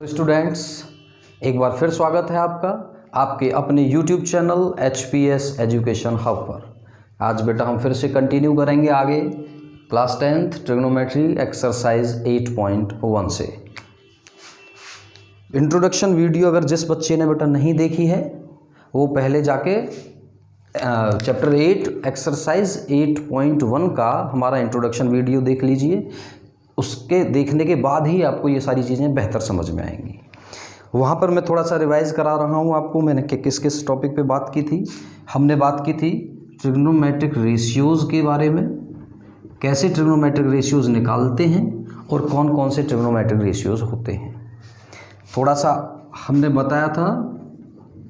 Students, एक बार फिर स्वागत है आपका आपके अपने YouTube channel HPS education hub पर। आज बेटा हम फिर से कंटिन्यू करेंगे आगे क्लास 10th ट्रिग्नोमेट्री एक्सरसाइज 8.1 से। इंट्रोडक्शन वीडियो अगर जिस बच्चे ने बेटा नहीं देखी है वो पहले जाके चैप्टर 8 एक्सरसाइज 8.1 का हमारा इंट्रोडक्शन वीडियो देख लीजिए। उसके देखने के बाद ही आपको ये सारी चीज़ें बेहतर समझ में आएंगी। वहाँ पर मैं थोड़ा सा रिवाइज़ करा रहा हूँ आपको। मैंने किस किस टॉपिक पे बात की थी। हमने बात की थी ट्रिग्नोमेट्रिक रेशियोज़ के बारे में, कैसे ट्रिग्नोमेट्रिक रेशियोज़ निकालते हैं और कौन कौन से ट्रिग्नोमेट्रिक रेशियोज़ होते हैं। थोड़ा सा हमने बताया था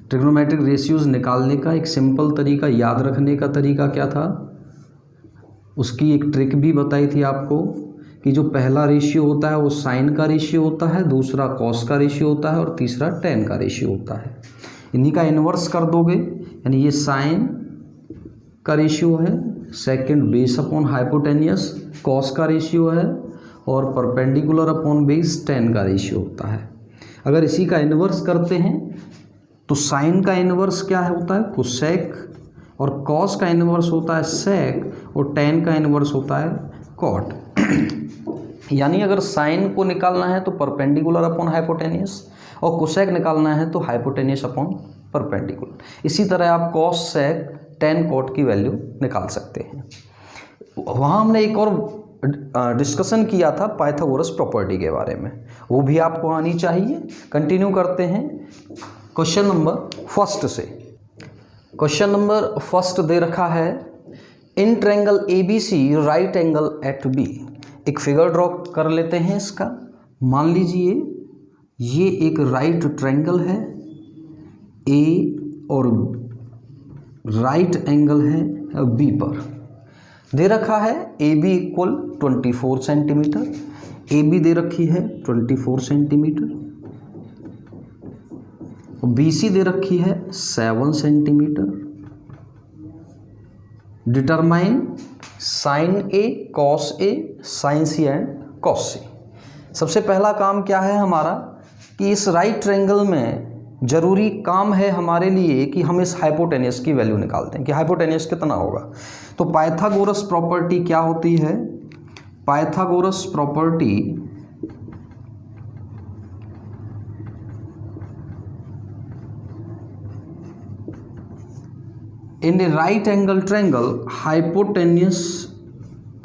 ट्रिग्नोमेट्रिक रेशियोज़ निकालने का एक सिंपल तरीका, याद रखने का तरीका क्या था, उसकी एक ट्रिक भी बताई थी आपको कि जो पहला रेशियो होता है वो साइन का रेशियो होता है, दूसरा कॉस का रेशियो होता है और तीसरा टेन का रेशियो होता है। इन्हीं का इन्वर्स कर दोगे, यानी ये साइन का रेशियो है, second base upon hypotenuse cos का रेशियो है और परपेंडिकुलर अपॉन बेस टेन का रेशियो होता है। अगर इसी का इन्वर्स करते हैं तो साइन का इन्वर्स क्या होता है, कोसेक, और कॉस का इन्वर्स होता है सेक और टेन का इन्वर्स होता है कॉट। यानी अगर साइन को निकालना है तो परपेंडिकुलर अपॉन हाइपोटेनियस और कोसेक निकालना है तो हाइपोटेनियस अपॉन परपेंडिकुलर। इसी तरह आप कॉस सेक टेन कॉट की वैल्यू निकाल सकते हैं। वहाँ हमने एक और डिस्कशन किया था पाइथागोरस प्रॉपर्टी के बारे में, वो भी आपको आनी चाहिए। कंटिन्यू करते हैं क्वेश्चन नंबर फर्स्ट से। क्वेश्चन नंबर फर्स्ट दे रखा है in triangle ABC right angle at B। एक फिगर ड्रॉ कर लेते हैं इसका। मान लीजिए ये एक राइट ट्रायंगल है A और राइट एंगल है B पर। दे रखा है AB इक्वल 24 सेंटीमीटर, AB दे रखी है 24 सेंटीमीटर, BC दे रखी है 7 centimetre. Determine sine A cos A sine C and cos C। सबसे पहला काम क्या है हमारा कि इस राइट ट्रायंगल में ज़रूरी काम है हमारे लिए कि हम इस हाइपोटेनियस की वैल्यू निकालते हैं कि हाइपोटेनियस कितना होगा। तो पाइथागोरस प्रॉपर्टी क्या होती है, Pythagoras property in a right angle triangle hypotenuse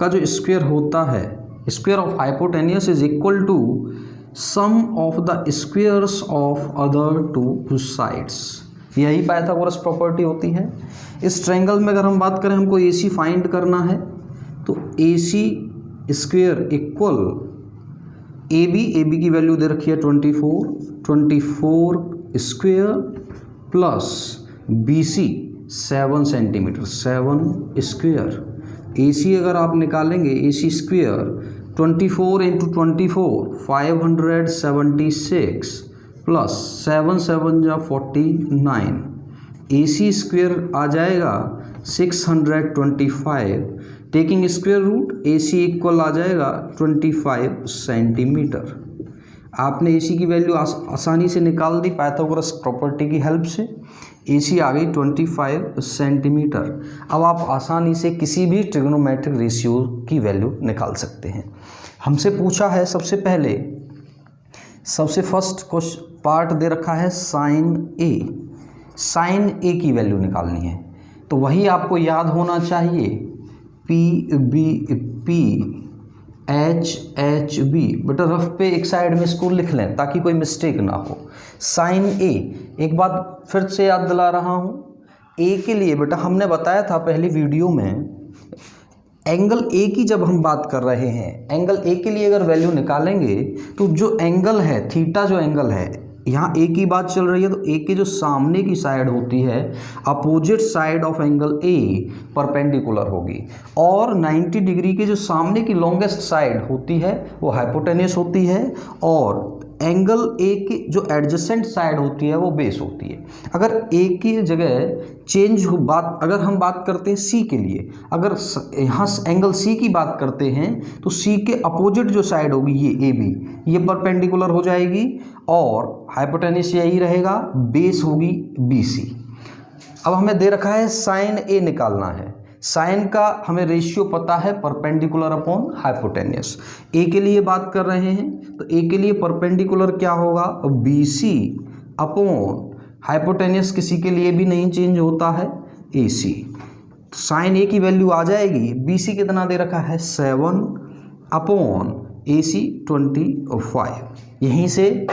का जो स्क्वायर होता है, square of hypotenuse is equal to sum of the squares of other two sides. यही पाइथागोरस प्रॉपर्टी होती है। इस ट्रायंगल में अगर हम बात करें, हमको AC फाइंड करना है तो AC स्क्वायर इक्वल AB की वैल्यू दे रखी है 24 square plus BC 7 centimetre 7 square. AC अगर आप निकालेंगे AC स्क्वायर 24 इंटू 24 576 प्लस 7 7 जा 49, AC स्क्वायर आ जाएगा 625। Taking square root AC equal आ जाएगा 25 सेंटीमीटर। आपने AC की वैल्यू आसानी से निकाल दी पाइथागोरस प्रॉपर्टी की हेल्प से। AC आ गई 25 सेंटीमीटर। अब आप आसानी से किसी भी ट्रिग्नोमेट्रिक रेशियो की वैल्यू निकाल सकते हैं। हमसे पूछा है सबसे फर्स्ट क्वेश्चन पार्ट दे रखा है साइन A। साइन A की वैल्यू निकालनी है तो वही आपको याद होना चाहिए P H B। बेटा रफ पे एक साइड में इसको लिख लें ताकि कोई मिस्टेक ना हो। साइन A, एक बात फिर से याद दिला रहा हूँ, A के लिए बेटा हमने बताया था पहली वीडियो में एंगल A की जब हम बात कर रहे हैं, एंगल A के लिए अगर वैल्यू निकालेंगे तो जो एंगल है थीटा, जो एंगल है यहाँ A की बात चल रही है तो A के जो सामने की साइड होती है opposite side of angle A perpendicular होगी और 90 डिग्री के जो सामने की लॉन्गेस्ट साइड होती है वो हाइपोटेनियस होती है और एंगल ए की जो एडजेसेंट साइड होती है वो बेस होती है। अगर ए की जगह चेंज हो बात, अगर हम बात करते हैं सी के लिए, अगर यहाँ एंगल सी की बात करते हैं तो सी के अपोजिट जो साइड होगी ये ए बी, ये परपेंडिकुलर हो जाएगी और हाइपोटेन्यूस यही रहेगा, बेस होगी बी सी। अब हमें दे रखा है साइन ए निकालना है। साइन का हमें रेशियो पता है परपेंडिकुलर अपॉन हाइपोटेन्यूस। ए के लिए बात कर रहे हैं तो ए के लिए परपेंडिकुलर क्या होगा, बी सी अपॉन हाइपोटेन्यूस किसी के लिए भी नहीं चेंज होता है, ए सी। साइन ए की वैल्यू आ जाएगी, बी सी कितना दे रखा है 7 अपॉन ए सी 25। यहीं से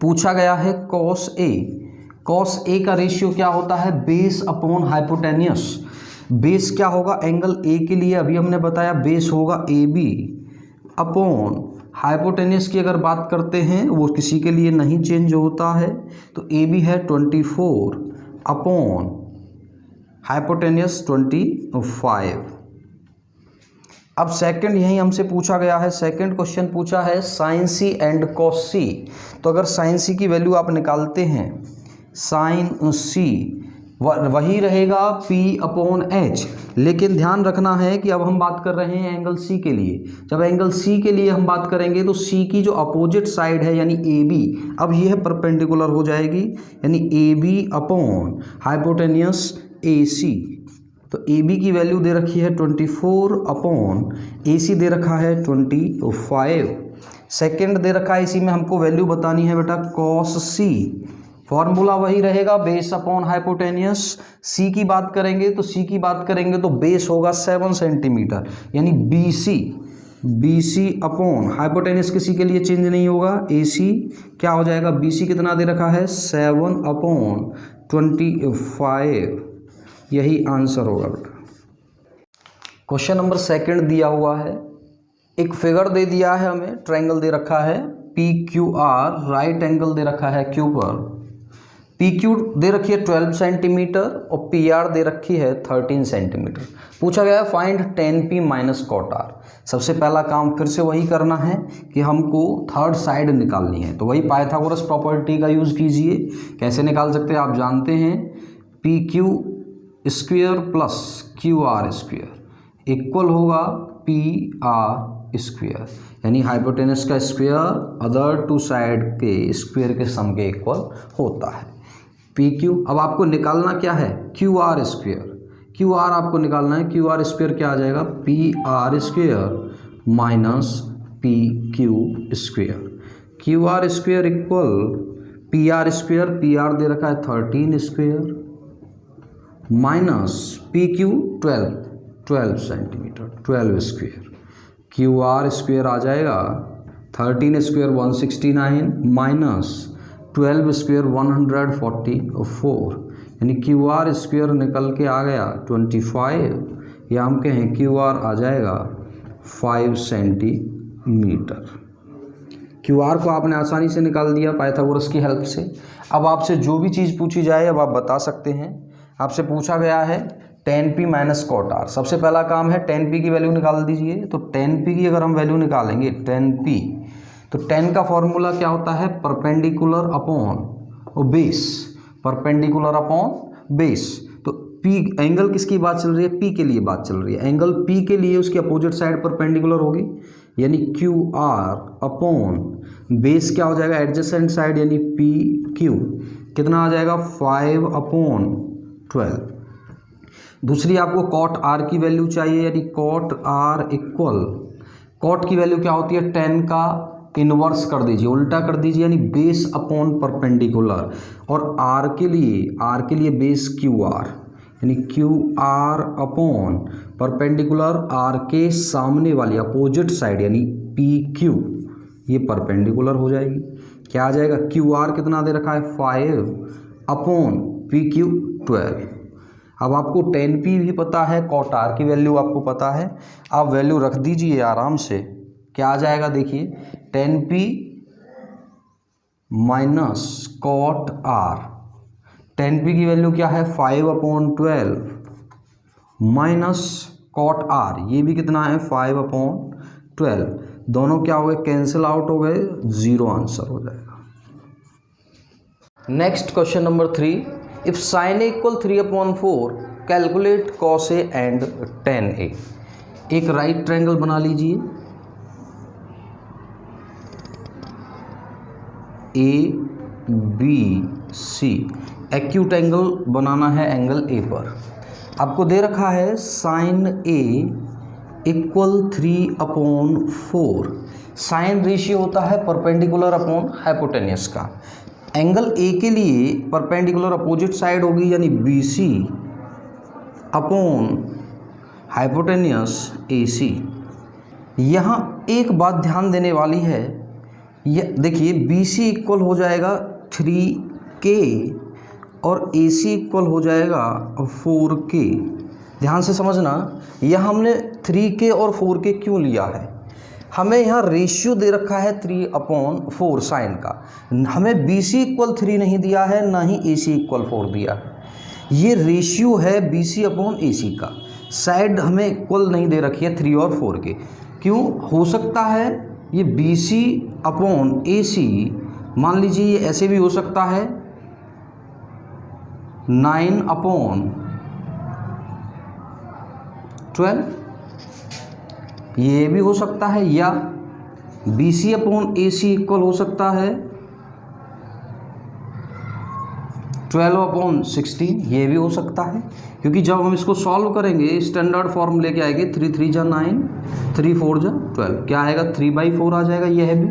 पूछा गया है कॉस ए। कॉस ए का रेशियो क्या होता है, बेस अपॉन हाइपोटेन्यूस। बेस क्या होगा एंगल ए के लिए, अभी हमने बताया बेस होगा ए बी अपॉन हाइपोटेन्यूस की अगर बात करते हैं वो किसी के लिए नहीं चेंज होता है, तो ए बी है 24 अपॉन हाइपोटेन्यूस 25। अब सेकंड यही हमसे पूछा गया है, सेकंड क्वेश्चन पूछा है साइन सी एंड कॉस सी। तो अगर साइन सी की वैल्यू आप निकालते हैं, साइन सी वही रहेगा P अपॉन एच, लेकिन ध्यान रखना है कि अब हम बात कर रहे हैं एंगल C के लिए। जब एंगल C के लिए हम बात करेंगे तो C की जो अपोजिट साइड है यानी AB, अब ये है परपेंडिकुलर हो जाएगी, यानी AB अपॉन हाइपोटेन्यूस AC। तो AB की वैल्यू दे रखी है 24 अपॉन AC दे रखा है 25। सेकेंड दे रखा है, इसी में हमको वैल्यू बतानी है बेटा कॉस C। फॉर्मूला वही रहेगा बेस अपॉन हाइपोटेन्यूस। सी की बात करेंगे तो सी की बात करेंगे तो बेस होगा 7 सेंटीमीटर, यानी बी सी अपॉन हाइपोटेन्यूस किसी के लिए चेंज नहीं होगा, ए सी क्या हो जाएगा, बी सी कितना दे रखा है 7 अपॉन 25। यही आंसर होगा बेटा। क्वेश्चन नंबर सेकंड दिया हुआ है, एक फिगर दे दिया है हमें, ट्रायंगल दे रखा है P Q R, right angle दे रखा है क्यू पर। पी क्यू दे रखी है 12 सेंटीमीटर और पी आर दे रखी है 13 सेंटीमीटर। पूछा गया है find tan p minus cot R. सबसे पहला काम फिर से वही करना है कि हमको थर्ड साइड निकालनी है, तो वही पाइथागोरस प्रॉपर्टी का यूज़ कीजिए। कैसे निकाल सकते हैं आप जानते हैं, P Q square plus Q R square equal होगा पी आर स्क्वेयर, यानी हाइपोटेनस का स्क्वेयर अदर टू साइड के स्क्वेयर के सम के इक्वल होता है। पी क्यू, अब आपको निकालना क्या है, Q R square. Q R आपको निकालना है, क्यू आर स्क्वेयर क्या आ जाएगा, P R square minus P Q square. Q R square equal P R square, P R दे रखा है 13 square minus P Q 12 centimetre 12 square. Q R square आ जाएगा 13 स्क्वेयर 169 माइनस 12 स्क्वेयर 144, यानी Q R square निकल के आ गया 25, या हम कहें क्यू आर आ जाएगा 5 सेंटीमीटर। क्यू आर को आपने आसानी से निकाल दिया पाइथागोरस की हेल्प से। अब आपसे जो भी चीज़ पूछी जाए अब आप बता सकते हैं। आपसे पूछा गया है tan p minus cot R. सबसे पहला काम है tan p की वैल्यू निकाल दीजिए। तो tan p की अगर हम वैल्यू निकालेंगे tan p, तो tan का फॉर्मूला क्या होता है, perpendicular upon base, perpendicular upon base. तो p एंगल किसकी बात चल रही है, p के लिए बात चल रही है। एंगल p के लिए उसकी अपोजिट साइड परपेंडिकुलर होगी, यानी क्यू आर अपॉन बेस क्या हो जाएगा, एडजेसेंट साइड यानी पी क्यू कितना आ जाएगा 5 अपॉन 12। दूसरी आपको कॉट आर की वैल्यू चाहिए, यानी कॉट आर इक्वल, कॉट की वैल्यू क्या होती है, tan का इन्वर्स कर दीजिए, उल्टा कर दीजिए, यानी बेस अपॉन परपेंडिकुलर। और आर के लिए बेस क्यू आर, यानी Q R upon perpendicular R के सामने वाली अपोजिट साइड यानी पी क्यू, ये परपेंडिकुलर हो जाएगी। क्या आ जाएगा, क्यू आर कितना दे रखा है 5 अपॉन पी क्यू 12। अब आपको tan p भी पता है, कॉट आर की वैल्यू आपको पता है, आप वैल्यू रख दीजिए आराम से। क्या आ जाएगा देखिए, tan p minus cot R, tan p की वैल्यू क्या है 5 अपॉन 12 माइनस कॉट आर, ये भी कितना है 5 अपॉन 12। दोनों क्या हो गए, कैंसिल आउट हो गए, 0 आंसर हो जाएगा। Next question number 3, if sin a equal 3/4 calculate cos a and tan a। एक राइट ट्रायंगल बना लीजिए, A B C, acute angle बनाना है एंगल ए पर। आपको दे रखा है sin a equal 3/4। Sine ratio होता है परपेंडिकुलर अपॉन हाइपोटेनियस का। एंगल ए के लिए परपेंडिकुलर अपोजिट साइड होगी यानी B C upon hypotenuse A सी। यहाँ एक बात ध्यान देने वाली है, ये देखिए बी सी इक्वल हो जाएगा 3K और ए सी इक्वल हो जाएगा 4K। ध्यान से समझना, यह हमने 3K और 4K क्यों लिया है। हमें यहाँ रेशियो दे रखा है 3/4 साइन का, हमें बी सी इक्वल 3 नहीं दिया है, ना ही ए सी इक्वल 4 दिया है। ये रेशियो है बी सी अपॉन ए सी का, साइड हमें इक्वल नहीं दे रखी है 3 और 4 के। क्यों हो सकता है ये बी सी अपॉन ए सी, मान लीजिए ये ऐसे भी हो सकता है 9/12, ये भी हो सकता है, या B C upon A C equal हो सकता है 12/16, ये भी हो सकता है। क्योंकि जब हम इसको सॉल्व करेंगे स्टैंडर्ड फॉर्म लेके आएंगे, 3 3 जा 9, 3 4 जा 12, क्या आएगा 3/4 आ जाएगा यह भी।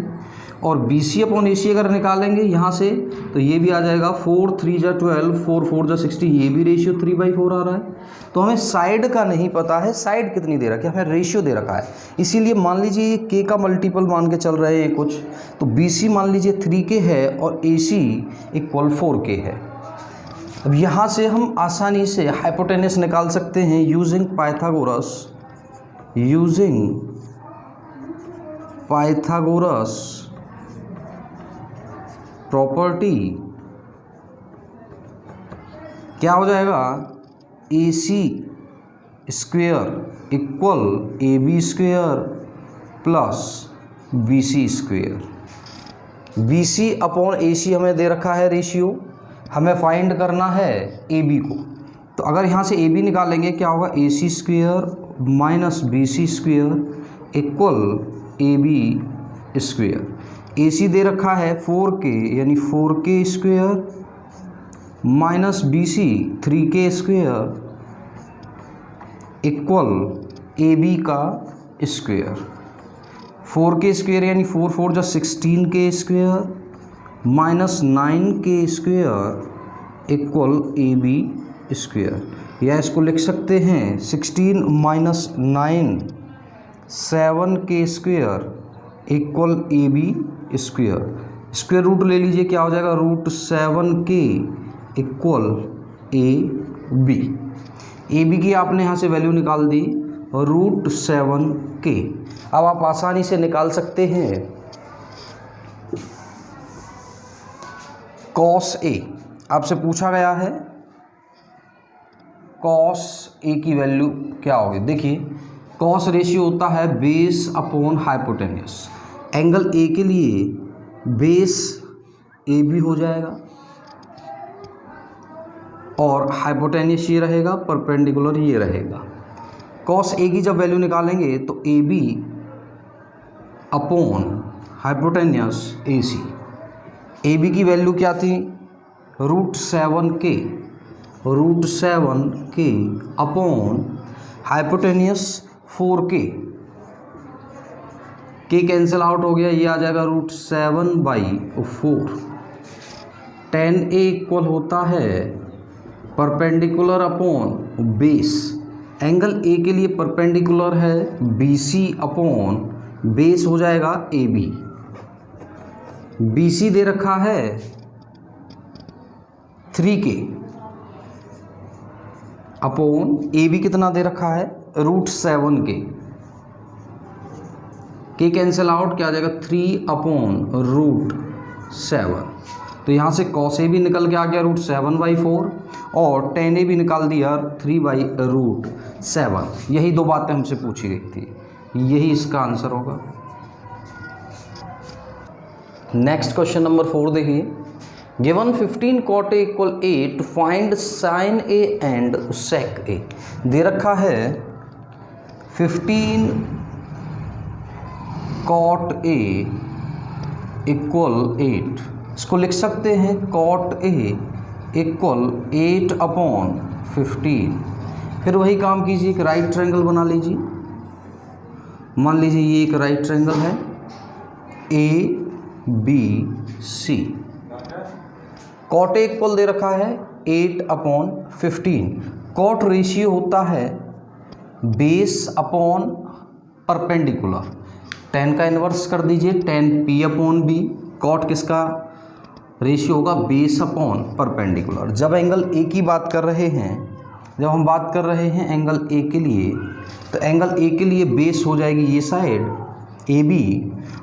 और बी सी अपॉन ए सी अगर निकालेंगे यहाँ से तो ये भी आ जाएगा 4 3 जा 12, 4 4 जा 16, ये भी रेशियो 3/4 आ रहा है। तो हमें साइड का नहीं पता है, साइड कितनी दे रखी है, हमें रेशियो दे रखा है। इसीलिए मान लीजिए ये के का मल्टीपल मान के चल रहे हैं कुछ, तो बी सी मान लीजिए 3K है और ए सी इक्वल 4K है। अब यहाँ से हम आसानी से हाइपोटेनस निकाल सकते हैं यूजिंग पाइथागोरस प्रॉपर्टी। क्या हो जाएगा, A C square equal A B square plus B C square. B C upon A C हमें दे रखा है रेशियो, हमें फाइंड करना है ए बी को। तो अगर यहाँ से ए बी निकालेंगे क्या होगा, A C square minus B C square equal A B square. A C दे रखा है 4K यानी 4K square minus B C 3K square equal A B का स्क्वेयर। 4K स्क्वेयर यानी 4 4 जा 16K square minus 9K square equal A B square. या इसको लिख सकते हैं 16 माइनस 9 7K square equal A B square. Square root ले लीजिए, क्या हो जाएगा, √7K equal A B. A B की आपने यहाँ से वैल्यू निकाल दी √7K। अब आप आसानी से निकाल सकते हैं cos A। आपसे पूछा गया है cos A की वैल्यू क्या होगी। देखिए cos रेशियो होता है base upon hypotenuse. Angle A के लिए बेस ए बी हो जाएगा और हाइपोटेनियस ये रहेगा, परपेंडिकुलर ये रहेगा। cos A की जब वैल्यू निकालेंगे तो A B upon hypotenuse A C. A B की वैल्यू क्या थी, √7K अपॉन हाइपोटेनियस 4K। के कैंसिल आउट हो गया, ये आ जाएगा √7/4। tan A इक्वल होता है perpendicular upon base. Angle A के लिए परपेंडिकुलर है BC अपॉन बेस हो जाएगा AB। BC दे रखा है 3K अपॉन AB कितना दे रखा है, √7K। के कैंसिल आउट, क्या आ जाएगा 3/√7। तो यहाँ से cos A भी निकल के आ गया √7/4 और tan A भी निकाल दिया 3/√7। यही दो बातें हमसे पूछी गई थी, यही इसका आंसर होगा। नेक्स्ट क्वेश्चन नंबर 4 देखिए, given 15 cot A equal 8 find sign A and sec A। दे रखा है 15 cot A इक्वल 8, इसको लिख सकते हैं cot A इक्वल 8/15। फिर वही काम कीजिए, एक राइट ट्रायंगल बना लीजिए। मान लीजिए ये एक राइट ट्रायंगल है ABC। cot A इक्वल दे रखा है 8/15। cot रेशियो होता है बेस अपॉन परपेंडिकुलर। 10 का इन्वर्स कर दीजिए 10p/b। cot किसका रेशियो होगा, बेस अपॉन परपेंडिकुलर। जब एंगल ए की बात कर रहे हैं, जब हम बात कर रहे हैं एंगल ए के लिए, तो एंगल ए के लिए बेस हो जाएगी ये साइड AB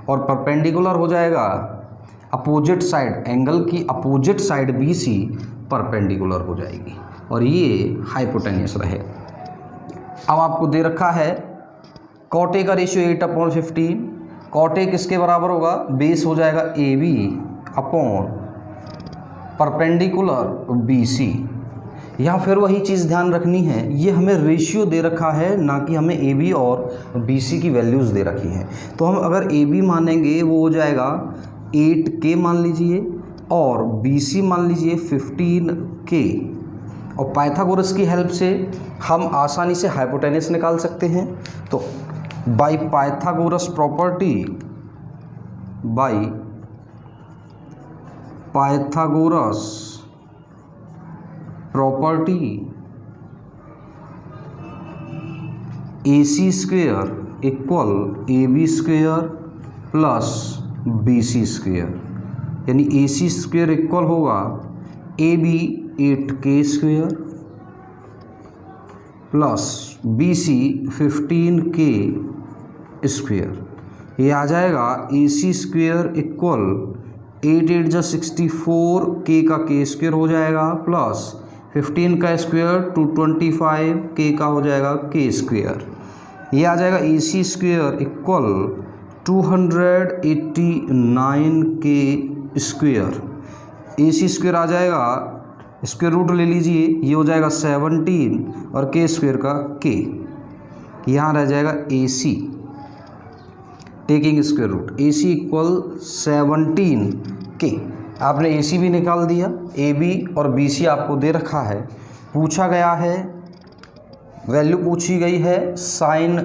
और परपेंडिकुलर हो जाएगा अपोजिट साइड, एंगल की अपोजिट साइड BC परपेंडिकुलर हो जाएगी और ये हाइपोटेन्यूस रहे। अब आपको दे रखा है cot A का रेशियो 8/15। cot A किसके बराबर होगा, बेस हो जाएगा AB अपॉन परपेंडिकुलर BC। यहाँ फिर वही चीज़ ध्यान रखनी है, ये हमें रेशियो दे रखा है, ना कि हमें AB और BC की वैल्यूज़ दे रखी हैं। तो हम अगर AB मानेंगे वो हो जाएगा 8K मान लीजिए और BC मान लीजिए 15K। और पाइथागोरस की हेल्प से हम आसानी से हाइपोटेनस निकाल सकते हैं। तो by Pythagoras property, by Pythagoras property AC square equal AB square plus BC square, यानी AC स्क्वेयर इक्वल होगा AB 8K square plus BC 15K square. ये आ जाएगा AC स्क्वेयर इक्वल 8 8 जा 64, K का K स्क्वेयर हो जाएगा प्लस 15 का स्क्वेयर 225, K का हो जाएगा K स्क्वेयर। ये आ जाएगा AC square equal 289K square. AC square आ जाएगा, स्क्वेयर रूट ले लीजिए, ये हो जाएगा 17 और K स्क्वेयर का K। यहाँ रह जाएगा AC taking square root, AC equal 17K। आपने AC भी निकाल दिया, AB और BC आपको दे रखा है। पूछा गया है, वैल्यू पूछी गई है साइन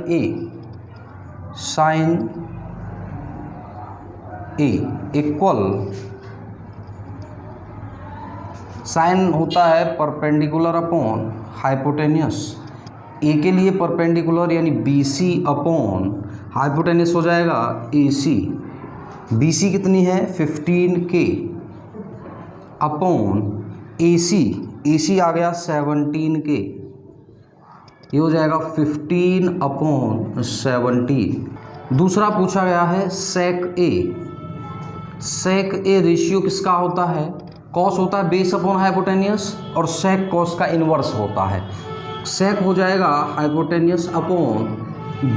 A इक्वल, साइन होता है परपेंडिकुलर अपॉन हाइपोटेन्यूस। A के लिए परपेंडिकुलर यानी BC अपॉन हाइपोटेन्यूस हो जाएगा AC। BC कितनी है 15K अपॉन AC आ गया 17K, ये हो जाएगा 15/17। दूसरा पूछा गया है sec A रेशियो किसका होता है, कॉस होता है बेस अपॉन हाइपोटेन्यूस और sec कॉस का इन्वर्स होता है। sec हो जाएगा हाइपोटेन्यूस अपॉन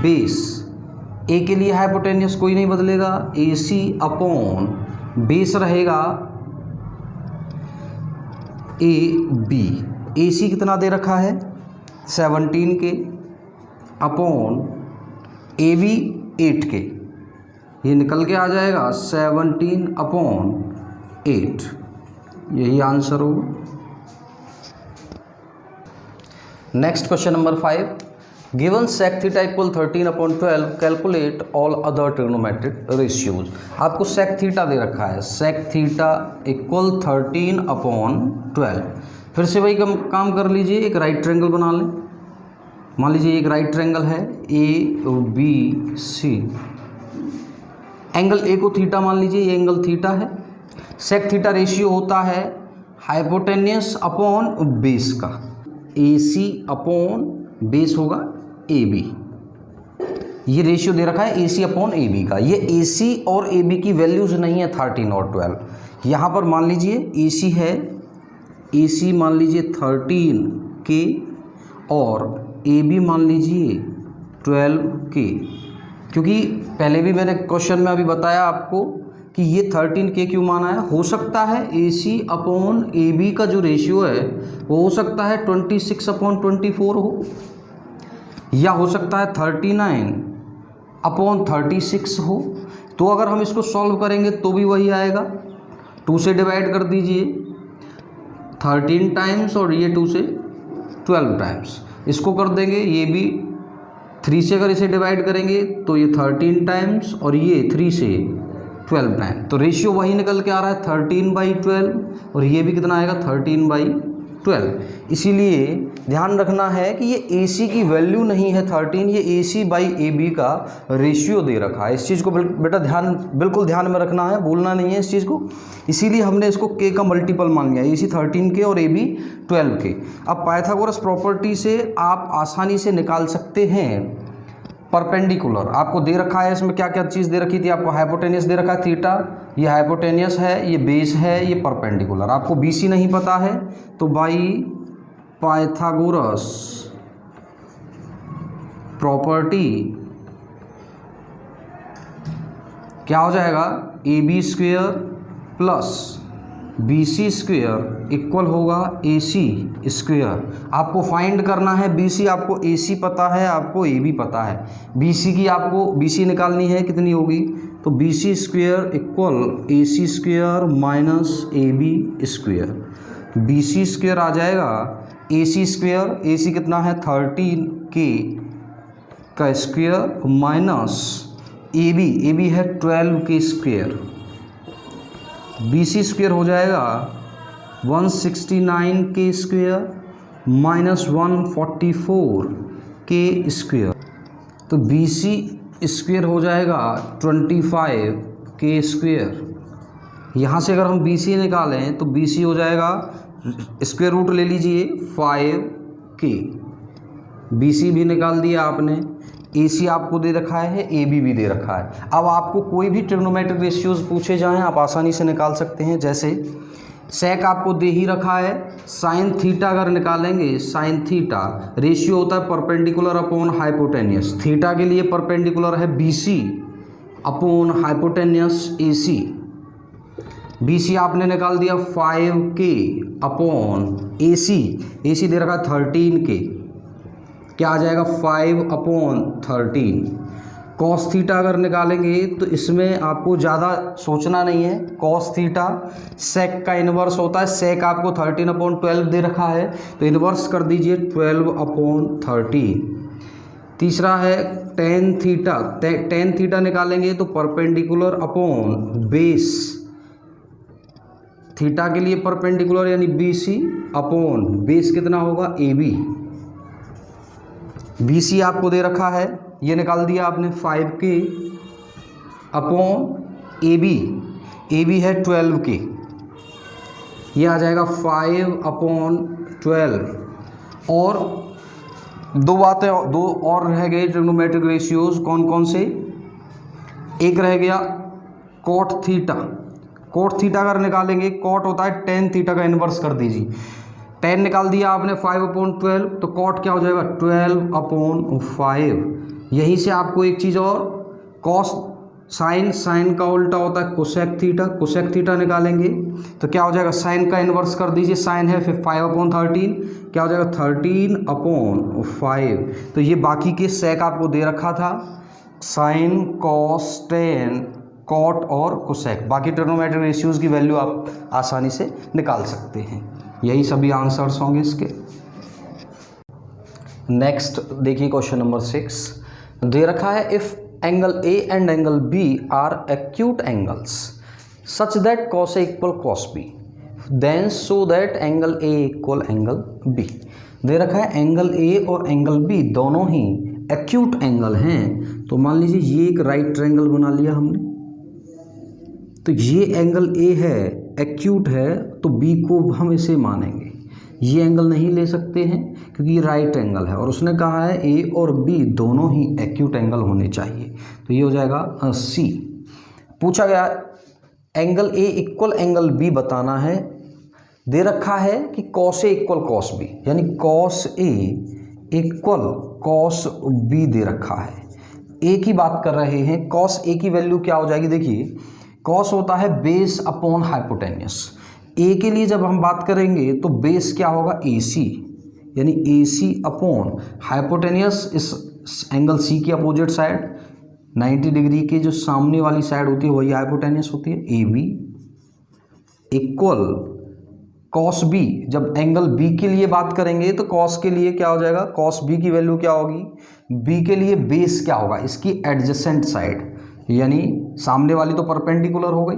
बेस। A के लिए हाइपोटेन्यूस कोई नहीं बदलेगा, AC अपॉन बेस रहेगा AB। AC कितना दे रखा है 17K अपॉन AB 8K, ये निकल के आ जाएगा 17/8, यही आंसर होगा। Next question number 5, given sec theta equal 13/12 calculate all other trigonometric ratios. आपको sec थीटा दे रखा है, sec थीटा इक्वल 13/12। फिर से वही काम कर लीजिए, एक राइट ट्रायंगल बना लें। मान लीजिए एक राइट ट्रायंगल है ABC, एंगल A को थीटा मान लीजिए, ये एंगल थीटा है। sec थीटा रेशियो होता है हाइपोटेन्यूस अपॉन बेस का, AC अपॉन बेस होगा AB। ये रेशियो दे रखा है AC अपॉन AB का। ये AC और AB की वैल्यूज़ नहीं है 13 और 12। यहाँ पर मान लीजिए AC है, AC मान लीजिए 13K और AB मान लीजिए 12K। क्योंकि पहले भी मैंने क्वेश्चन में अभी बताया आपको कि ये 13K क्यों माना है। हो सकता है AC अपॉन AB का जो रेशियो है वो हो सकता है 26/24 हो, या हो सकता है 39/36 हो। तो अगर हम इसको सॉल्व करेंगे तो भी वही आएगा। 2 से डिवाइड कर दीजिए 13 टाइम्स और ये 2 से 12 टाइम्स, इसको कर देंगे। ये भी 3 से अगर इसे डिवाइड करेंगे तो ये 13 टाइम्स और ये 3 से 12 टाइम, तो रेशियो वही निकल के आ रहा है 13/12, और ये भी कितना आएगा 13/12। इसीलिए ध्यान रखना है कि ये AC की वैल्यू नहीं है 13, ये AC/AB का रेशियो दे रखा है। इस चीज़ को बेटा बिल्कुल ध्यान में रखना है, भूलना नहीं है इस चीज़ को। इसीलिए हमने इसको K का मल्टीपल मान लिया, AC 13K और AB 12K। अब पाइथागोरस प्रॉपर्टी से आप आसानी से निकाल सकते हैं परपेंडिकुलर। आपको दे रखा है, इसमें क्या क्या चीज़ दे रखी थी आपको, हाइपोटेनियस दे रखा है थीटा, ये हाइपोटेनियस है, ये बेस है, ये परपेंडिकुलर। आपको BC नहीं पता है तो बाई पाइथागोरस प्रॉपर्टी क्या हो जाएगा, AB square plus BC square equal होगा AC स्क्वेयर। आपको फाइंड करना है BC, आपको AC पता है, आपको AB पता है। BC की आपको BC निकालनी है, कितनी होगी, तो BC square equal AC square minus AB square. BC square आ जाएगा AC स्क्वेयर, AC कितना है 13K का स्क्वेयर माइनस AB है 12K स्क्वेयर। BC स्क्वेयर हो जाएगा 169K square minus 144K square. तो BC स्क्वेयर हो जाएगा 25K स्क्वेयर। यहाँ से अगर हम BC निकालें तो BC हो जाएगा, स्क्वेयर रूट ले लीजिए 5K। BC भी निकाल दिया आपने, AC आपको दे रखा है, AB भी दे रखा है। अब आपको कोई भी ट्रिग्नोमेट्रिक रेशियोज पूछे जाएं आप आसानी से निकाल सकते हैं। जैसे सेक आपको दे ही रखा है, साइन थीटा अगर निकालेंगे, साइन थीटा रेशियो होता है परपेंडिकुलर अपॉन हाइपोटेनियस। थीटा के लिए परपेंडिकुलर है BC upon hypotenuse AC। BC आपने निकाल दिया 5K अपॉन AC दे रखा है 13K, क्या आ जाएगा 5/13। कॉस थीटा अगर निकालेंगे तो इसमें आपको ज़्यादा सोचना नहीं है। कॉस थीटा सेक का इन्वर्स होता है, सेक आपको 13/12 दे रखा है तो इन्वर्स कर दीजिए 12/13। तीसरा है टेन थीटा, टेन थीटा निकालेंगे तो परपेंडिकुलर अपॉन बेस, थीटा के लिए परपेंडिकुलर यानी BC अपॉन बेस कितना होगा AB। BC आपको दे रखा है, ये निकाल दिया आपने 5K अपॉन AB है 12K, ये आ जाएगा 5/12। और दो और रह गए ट्रिग्नोमेट्रिक रेशियोज, कौन कौन से, एक रह गया कॉट थीटा। कॉट थीटा अगर निकालेंगे, कॉट होता है टेन थीटा का इन्वर्स कर दीजिए। टेन निकाल दिया आपने 5/12, तो कॉट क्या हो जाएगा 12/5। यहीं से आपको एक चीज़ और, कॉस साइन का उल्टा होता है कोसेक थीटा निकालेंगे तो क्या हो जाएगा, साइन का इन्वर्स कर दीजिए, साइन है फिर 5/13, क्या हो जाएगा 13/5। तो ये बाकी के सेक आपको दे रखा था, साइन कॉस टेन कॉट और कोसेक। बाकी ट्रिग्नोमेट्रिक रेशियोज की वैल्यू आप आसानी से निकाल सकते हैं। यही सभी आंसर्स होंगे इसके। नेक्स्ट देखिए क्वेश्चन नंबर 6 दे रखा है, if angle A and angle B are acute angles such that cos A equal cos B, then so that angle A equal angle B। दे रखा है एंगल A और एंगल B दोनों ही acute angle हैं। तो मान लीजिए ये एक राइट ट्रायंगल बना लिया हमने, तो ये एंगल A है, एक्यूट है, तो B को हम इसे मानेंगे। ये एंगल नहीं ले सकते हैं क्योंकि ये राइट एंगल है, और उसने कहा है A और B दोनों ही एक्यूट एंगल होने चाहिए, तो ये हो जाएगा C। पूछा गया angle A equal angle B बताना है। दे रखा है कि cos A equal cos B, यानी cos A equal cos B दे रखा है। A की बात कर रहे हैं, cos A की वैल्यू क्या हो जाएगी, देखिए कॉस होता है बेस अपॉन हाइपोटेन्यूस। ए के लिए जब हम बात करेंगे तो बेस क्या होगा, ए सी, यानी ए सी अपॉन हाइपोटेन्यूस इस एंगल सी की अपोजिट साइड 90 डिग्री के जो सामने वाली साइड होती है वही हाइपोटेन्यूस होती है, A B equal cos B. जब एंगल बी के लिए बात करेंगे तो कॉस के लिए क्या हो जाएगा, कॉस बी की वैल्यू क्या होगी, बी के लिए बेस क्या होगा, इसकी एडजेसेंट साइड, यानी सामने वाली तो परपेंडिकुलर हो गई,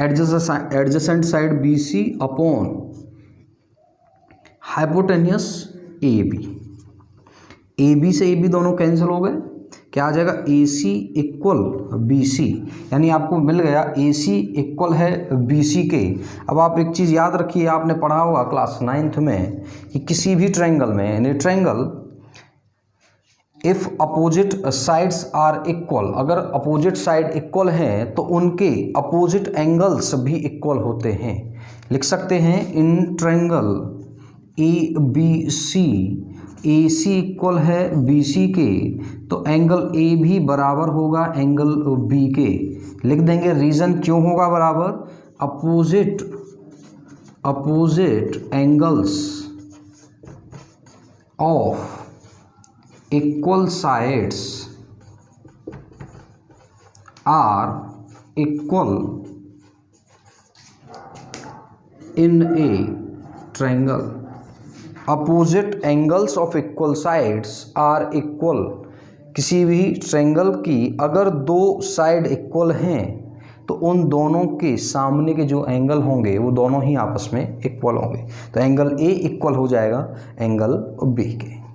adjacent side B C upon hypotenuse A B. A B से ए बी दोनों कैंसिल हो गए, क्या आ जाएगा, A C equal B C, यानी आपको मिल गया ए सी इक्वल है बी सी के। अब आप एक चीज़ याद रखिए, आपने पढ़ा होगा क्लास 9th में कि किसी भी ट्रायंगल में, यानी triangle if opposite sides are equal, अगर अपोजिट साइड इक्वल हैं तो उनके अपोजिट एंगल्स भी इक्वल होते हैं। लिख सकते हैं in triangle A B C, A C equal है बी सी के, तो एंगल ए भी बराबर होगा एंगल बी के। लिख देंगे रीज़न क्यों होगा बराबर, opposite angles of equal sides are equal in a triangle. Opposite angles of equal sides are equal, किसी भी ट्रायंगल की अगर दो साइड इक्वल हैं तो उन दोनों के सामने के जो एंगल होंगे वो दोनों ही आपस में इक्वल होंगे, तो एंगल ए इक्वल हो जाएगा एंगल बी के।